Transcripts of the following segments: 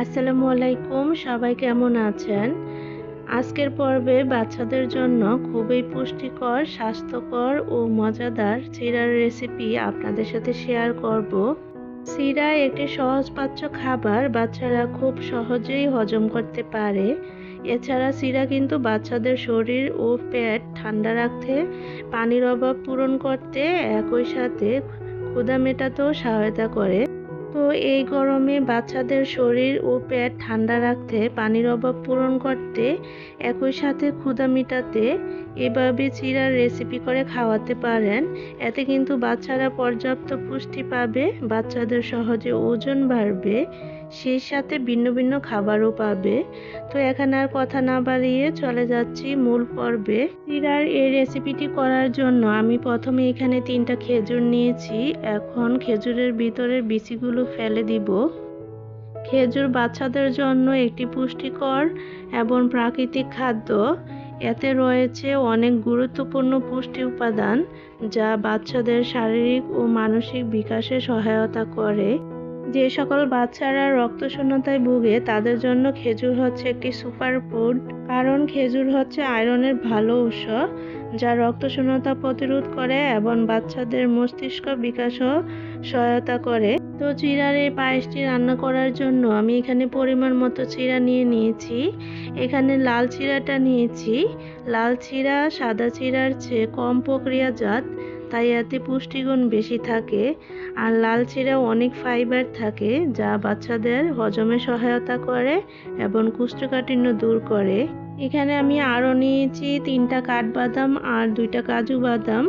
আসসালামু আলাইকুম, সবাই কেমন আছেন? আজকের পর্বে বাচ্চাদের জন্য খুবই পুষ্টিকর, স্বাস্থ্যকর ও মজাদার চিড়ার রেসিপি আপনাদের সাথে শেয়ার করব। চিড়া একটি সহজপাচ্য খাবার, বাচ্চারা খুব সহজেই হজম করতে পারে। এছাড়া চিড়া কিন্তু বাচ্চাদের শরীর ও পেট ঠান্ডা রাখতে, পানির অভাব পূরণ করতে, একই সাথে ক্ষুধা মেটাতেও সহায়তা করে। তো এই গরমে বাচ্চাদের শরীর ও পেট ঠান্ডা রাখতে, পানির অভাব পূরণ করতে, একই সাথে ক্ষুধা মেটাতে এভাবে চিড়ার রেসিপি করে খাওয়াতে পারেন। এতে কিন্তু বাচ্চারা পর্যাপ্ত পুষ্টি পাবে, বাচ্চাদের সহজে ওজন বাড়বে, সেই সাথে ভিন্ন ভিন্ন খাবারও পাবে। তো এখানে আর কথা না বাড়িয়ে চলে যাচ্ছি মূল পর্বে। চিড়ার এই রেসিপিটি করার জন্য আমি প্রথমে এখানে 3টা খেজুর নিয়েছি। এখন খেজুরের ভিতরের বিচিগুলো ফেলে দিব। খেজুর বাচ্চাদের জন্য একটি পুষ্টিকর এবং প্রাকৃতিক খাদ্য। এতে রয়েছে অনেক গুরুত্বপূর্ণ পুষ্টি উপাদান, যা বাচ্চাদের শারীরিক ও মানসিক বিকাশে সহায়তা করে। যে সকল বাচ্চারা রক্তশূন্যতায় ভুগে তাদের জন্য খেজুর হচ্ছে একটি সুপার ফুড, কারণ খেজুর হচ্ছে আয়রনের ভালো উৎস, যা রক্তশূন্যতা প্রতিরোধ করে এবং বাচ্চাদের মস্তিষ্ক বিকাশও সহায়তা করে। তো চিড়ার এই পায়েসটি রান্না করার জন্য আমি এখানে পরিমাণ মতো চিড়া নিয়ে নিয়েছি। এখানে লাল চিড়াটা নিয়েছি। লাল চিড়া সাদা চিড়ার চেয়ে কম প্রক্রিয়াজাত, তাই এতে পুষ্টিগুণ বেশি থাকে। আর লাল চিড়া অনেক ফাইবার থাকে, যা বাচ্চাদের হজমে সহায়তা করে এবং কোষ্ঠকাঠিন্য দূর করে। এখানে আমি আরও নিয়েছি 3টা কাঠবাদাম আর 2টা কাজু বাদাম।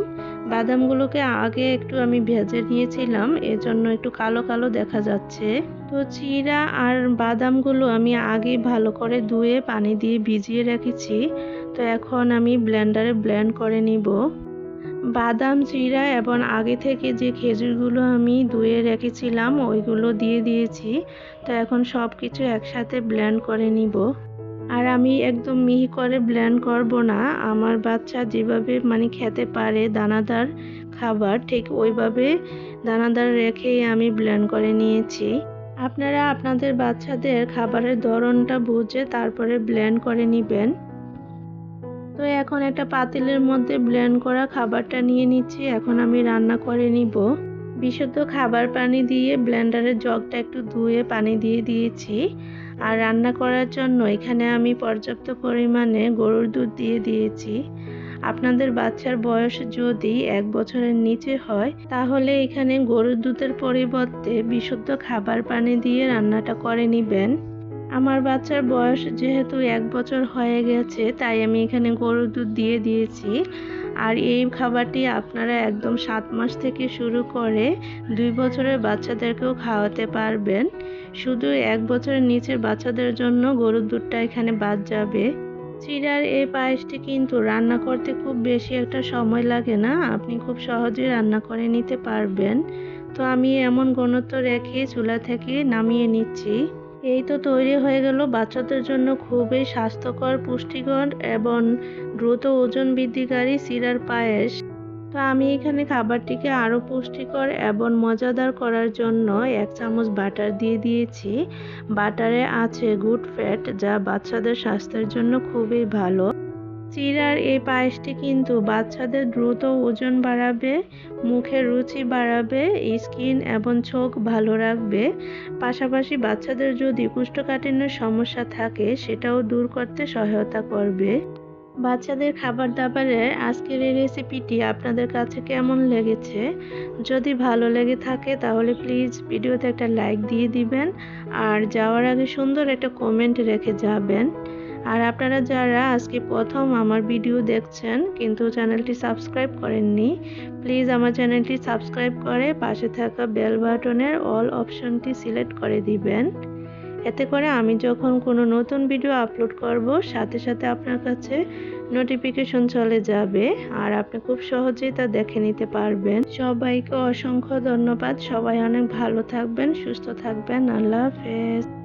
বাদামগুলোকে আগে একটু আমি ভেজে নিয়েছিলাম, এজন্য একটু কালো কালো দেখা যাচ্ছে। তো চিড়া আর বাদামগুলো আমি আগে ভালো করে ধুয়ে পানি দিয়ে ভিজিয়ে রেখেছি। তো এখন আমি ব্লেন্ডারে ব্লেন্ড করে নিব। বাদাম, চিড়া এবং আগে থেকে যে খেজুরগুলো আমি ধুয়ে রেখেছিলাম ওইগুলো দিয়ে দিয়েছি। তো এখন সব কিছু একসাথে ব্লেন্ড করে নিব। আর আমি একদম মিহি করে ব্লেন্ড করব না, আমার বাচ্চা যেভাবে খেতে পারে দানাদার খাবার, ঠিক ওইভাবে দানাদার রেখেই আমি ব্লেন্ড করে নিয়েছি। আপনারা আপনাদের বাচ্চাদের খাবারের ধরনটা বুঝে তারপরে ব্লেন্ড করে নেবেন। তো এখন একটা পাতিলের মধ্যে ব্লেন্ড করা খাবারটা নিয়ে নিচ্ছি। এখন আমি রান্না করে নিব। বিশুদ্ধ খাবার পানি দিয়ে ব্লেন্ডারের জগটা একটু ধুয়ে পানি দিয়ে দিয়েছি। আর রান্না করার জন্য এখানে আমি পর্যাপ্ত পরিমাণে গরুর দুধ দিয়ে দিয়েছি। আপনাদের বাচ্চার বয়স যদি 1 বছরের নিচে হয় তাহলে এখানে গরুর দুধের পরিবর্তে বিশুদ্ধ খাবার পানি দিয়ে রান্নাটা করে নেবেন। আমার বাচ্চার বয়স যেহেতু 1 বছর হয়ে গেছে, তাই আমি এখানে গরুর দুধ দিয়ে দিয়েছি। আর এই খাবারটি আপনারা একদম 7 মাস থেকে শুরু করে 2 বছরের বাচ্চাদেরকেও খাওয়াতে পারবেন। শুধু 1 বছরের নিচের বাচ্চাদের জন্য গরুর দুধটা এখানে বাদ যাবে। চিড়ার এই পায়েসটি কিন্তু রান্না করতে খুব বেশি একটা সময় লাগে না, আপনি খুব সহজেই রান্না করে নিতে পারবেন। তো আমি এমন ঘনত্ব রেখে চুলা থেকে নামিয়ে নিচ্ছি। এই তো তৈরি হয়ে গেল বাচ্চাদের জন্য খুবই স্বাস্থ্যকর, পুষ্টিকর এবং দ্রুত ওজন বৃদ্ধিকারী চিড়ার পায়েস। তো আমি এখানে খাবারটিকে আরও পুষ্টিকর এবং মজাদার করার জন্য 1 চামচ বাটার দিয়ে দিয়েছি। বাটারে আছে গুড ফ্যাট, যা বাচ্চাদের স্বাস্থ্যের জন্য খুবই ভালো। চিড়ার এই পায়েসটি কিন্তু বাচ্চাদের দ্রুত ওজন বাড়াবে, মুখের রুচি বাড়াবে, স্কিন এবং চোখ ভালো রাখবে। পাশাপাশি বাচ্চাদের যদি কোষ্ঠকাঠিন্যের সমস্যা থাকে সেটাও দূর করতে সহায়তা করবে। বাচ্চাদের খাবার দাবারের আজকের এই রেসিপিটি আপনাদের কাছে কেমন লেগেছে? যদি ভালো লেগে থাকে তাহলে প্লিজ ভিডিওতে একটা লাইক দিয়ে দিবেন, আর যাওয়ার আগে সুন্দর একটা কমেন্ট রেখে যাবেন। আর আপনারা যারা আজকে প্রথম আমার ভিডিও দেখছেন কিন্তু চ্যানেলটি সাবস্ক্রাইব করেননি, প্লিজ আমার চ্যানেলটি সাবস্ক্রাইব করে পাশে থাকা বেল বাটনের অল অপশনটি সিলেক্ট করে দিবেন। এতে করে আমি যখন কোনো নতুন ভিডিও আপলোড করব সাথে সাথে আপনার কাছে নোটিফিকেশন চলে যাবে, আর আপনি খুব সহজেই তা দেখে নিতে পারবেন। সবাইকে অসংখ্য ধন্যবাদ। সবাই অনেক ভালো থাকবেন, সুস্থ থাকবেন। আল্লাহ হাফেজ।